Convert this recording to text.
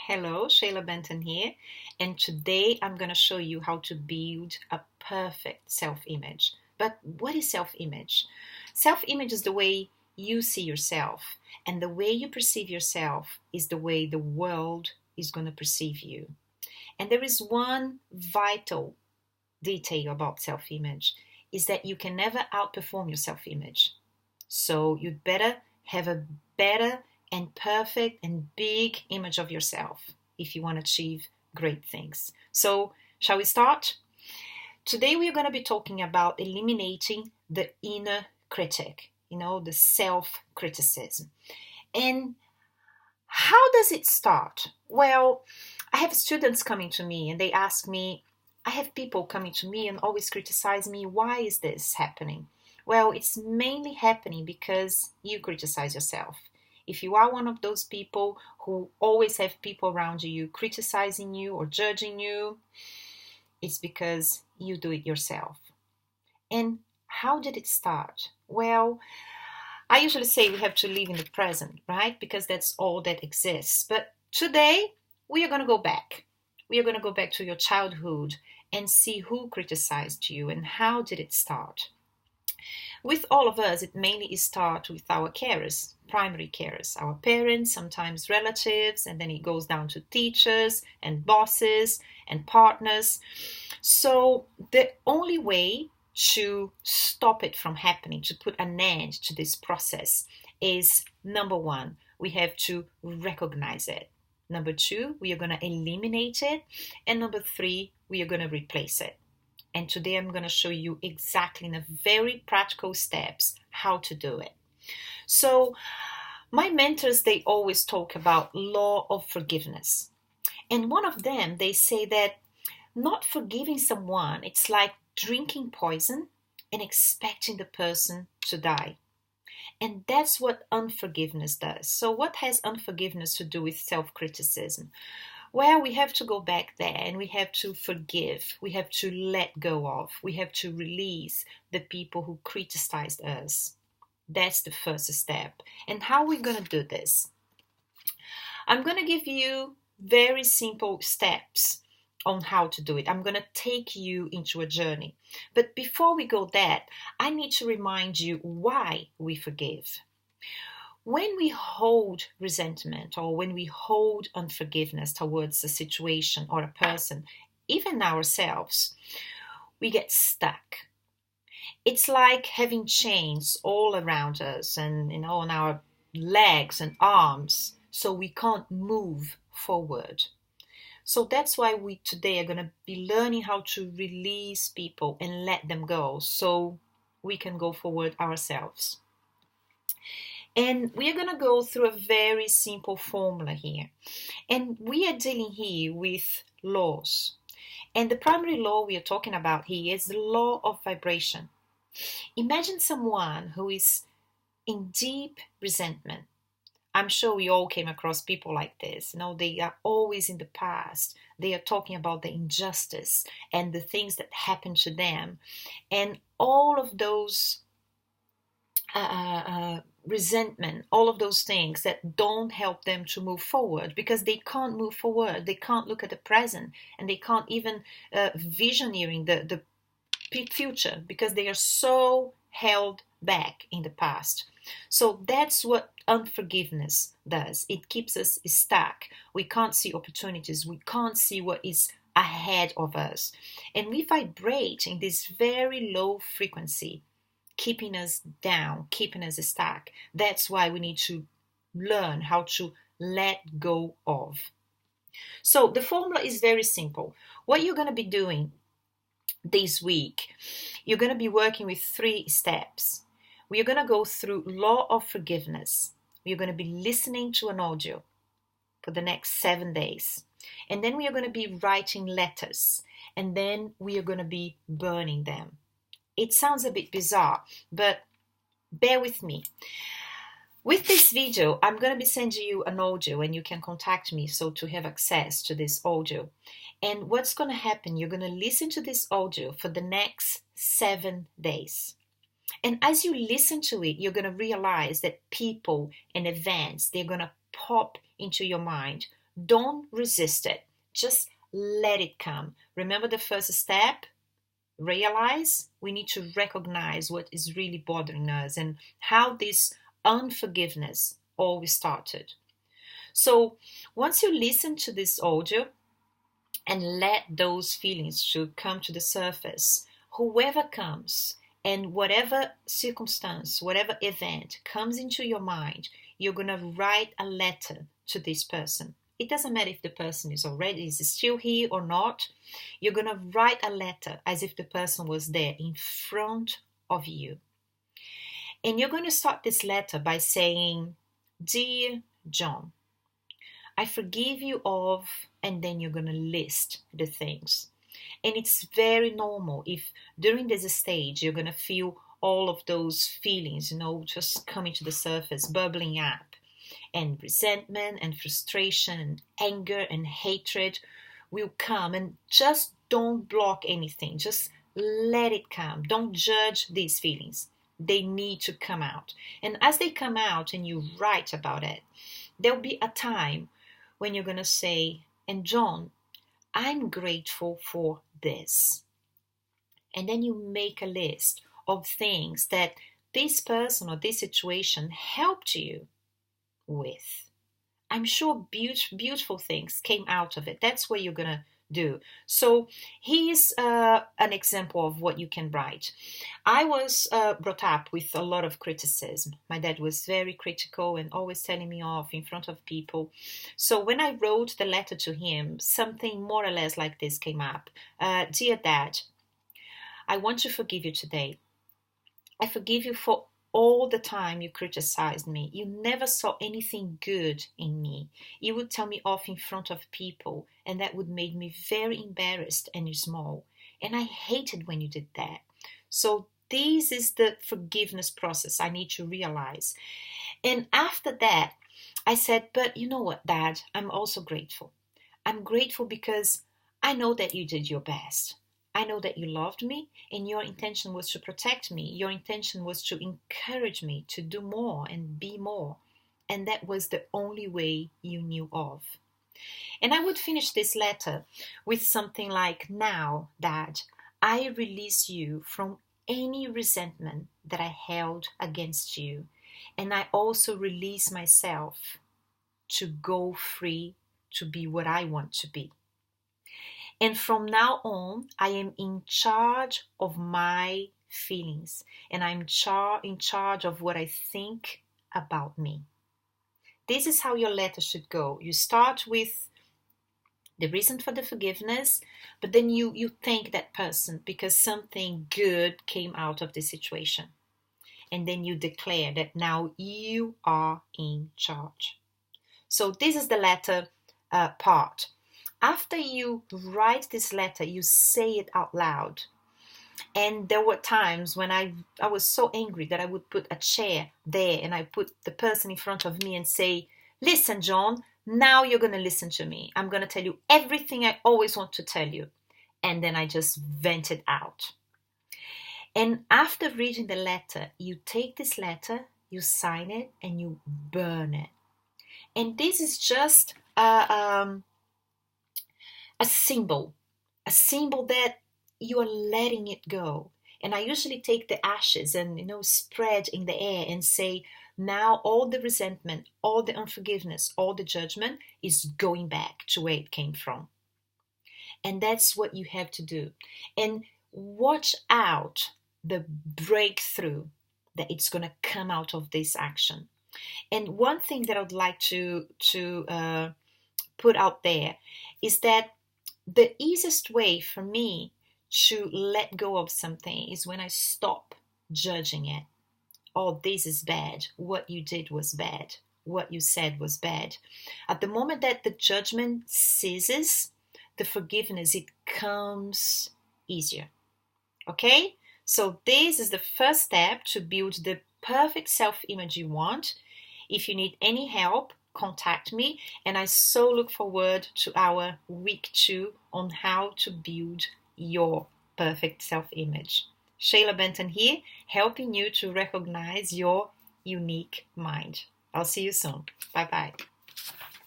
Hello, Shayla Benton here, and today I'm going to show you how to build a perfect self-image. But what is self-image? Self-image is the way you see yourself, and the way you perceive yourself is the way the world is going to perceive you. And there is one vital detail about self-image is that you can never outperform your self-image. So you'd better have a better and perfect and big image of yourself if you want to achieve great things. So, shall we start? Today we are going to be talking about eliminating the inner critic, the self-criticism. And how does it start? Well, I have students coming to me and they ask me, I have people coming to me and always criticize me. Why is this happening? Well, it's mainly happening because you criticize yourself. If you are one of those people who always have people around you criticizing you or judging you, it's because you do it yourself. And how did it start? Well, I usually say we have to live in the present, right? Because that's all that exists. But today, we are going to go back. We are going to go back to your childhood and see who criticized you and how did it start. With all of us, it mainly starts with our carers, primary carers, our parents, sometimes relatives, and then it goes down to teachers and bosses and partners. So the only way to stop it from happening, to put an end to this process, is number one, we have to recognize it. Number two, we are going to eliminate it. And number three, we are going to replace it. And today I'm going to show you exactly in a very practical steps how to do it. So my mentors, they always talk about law of forgiveness. And one of them, they say that not forgiving someone, it's like drinking poison and expecting the person to die. And that's what unforgiveness does. So what has unforgiveness to do with self-criticism? Well, we have to go back there and we have to forgive. We have to let go of. We have to release the people who criticized us. That's the first step. And how are we going to do this? I'm going to give you very simple steps on how to do it. I'm going to take you into a journey. But before we go there, I need to remind you why we forgive. When we hold resentment or when we hold unforgiveness towards a situation or a person, even ourselves, we get stuck. It's like having chains all around us and on our legs and arms, so we can't move forward. So that's why we today are going to be learning how to release people and let them go so we can go forward ourselves. And we are going to go through a very simple formula here. And we are dealing here with laws. And the primary law we are talking about here is the law of vibration. Imagine someone who is in deep resentment. I'm sure we all came across people like this. They are always in the past. They are talking about the injustice and the things that happened to them. And all of those resentment, all of those things that don't help them to move forward because they can't move forward. They can't look at the present and they can't even visioneering the future because they are so held back in the past. So that's what unforgiveness does. It keeps us stuck. We can't see opportunities. We can't see what is ahead of us. And we vibrate in this very low frequency, keeping us down, keeping us stuck. That's why we need to learn how to let go of. So the formula is very simple. What you're going to be doing this week, you're going to be working with 3 steps. We are going to go through law of forgiveness. We're going to be listening to an audio for the next 7 days. And then we are going to be writing letters. And then we are going to be burning them. It sounds a bit bizarre, but bear with me. With this video, I'm going to be sending you an audio and you can contact me so to have access to this audio. And what's going to happen, you're going to listen to this audio for the next 7 days. And as you listen to it, you're going to realize that people and events, they're going to pop into your mind Don't resist it. Just let it come. Remember the first step? Realize we need to recognize what is really bothering us and how this unforgiveness always started. So once you listen to this audio and let those feelings to come to the surface, whoever comes and whatever circumstance, whatever event comes into your mind, you're going to write a letter to this person. It doesn't matter if the person is still here or not. You're going to write a letter as if the person was there in front of you. And you're going to start this letter by saying, "Dear John, I forgive you of," and then you're going to list the things. And it's very normal if during this stage you're going to feel all of those feelings, just coming to the surface, bubbling up. And resentment and frustration and anger and hatred will come. And just don't block anything. Just let it come. Don't judge these feelings. They need to come out. And as they come out and you write about it, there'll be a time when you're going to say, "And John, I'm grateful for this." And then you make a list of things that this person or this situation helped you with. I'm sure beautiful things came out of it. That's what you're going to do. So here's an example of what you can write. I was brought up with a lot of criticism. My dad was very critical and always telling me off in front of people. So when I wrote the letter to him, something more or less like this came up. "Dear Dad, I want to forgive you today. I forgive you for all the time you criticized me. You never saw anything good in me. You would tell me off in front of people, and that would make me very embarrassed and small. And I hated when you did that. So this is the forgiveness process I need to realize." And after that, I said, "But you know what, Dad? I'm also grateful. I'm grateful because I know that you did your best. I know that you loved me and your intention was to protect me. Your intention was to encourage me to do more and be more. And that was the only way you knew of." And I would finish this letter with something like, "Now, Dad, I release you from any resentment that I held against you. And I also release myself to go free to be what I want to be. And from now on, I am in charge of my feelings, and I'm in charge of what I think about me." This is how your letter should go. You start with the reason for the forgiveness, but then you thank that person because something good came out of the situation. And then you declare that now you are in charge. So this is the letter part. After you write this letter, you say it out loud. And there were times when I was so angry that I would put a chair there and I put the person in front of me and say, "Listen, John, now you're going to listen to me. I'm going to tell you everything I always want to tell you." And then I just vent it out. And after reading the letter, you take this letter, you sign it, and you burn it. And this is just a symbol that you are letting it go. And I usually take the ashes and spread in the air and say, now all the resentment, all the unforgiveness, all the judgment is going back to where it came from. And that's what you have to do. And watch out the breakthrough that it's going to come out of this action. And one thing that I would like to put out there is that the easiest way for me to let go of something is when I stop judging it. Oh, this is bad. What you did was bad. What you said was bad. At the moment that the judgment ceases, the forgiveness, it comes easier. Okay? So this is the first step to build the perfect self-image you want. If you need any help, contact me, and I so look forward to our week 2 on how to build your perfect self-image. Shayla Benton here, helping you to recognize your unique mind. I'll see you soon. Bye-bye.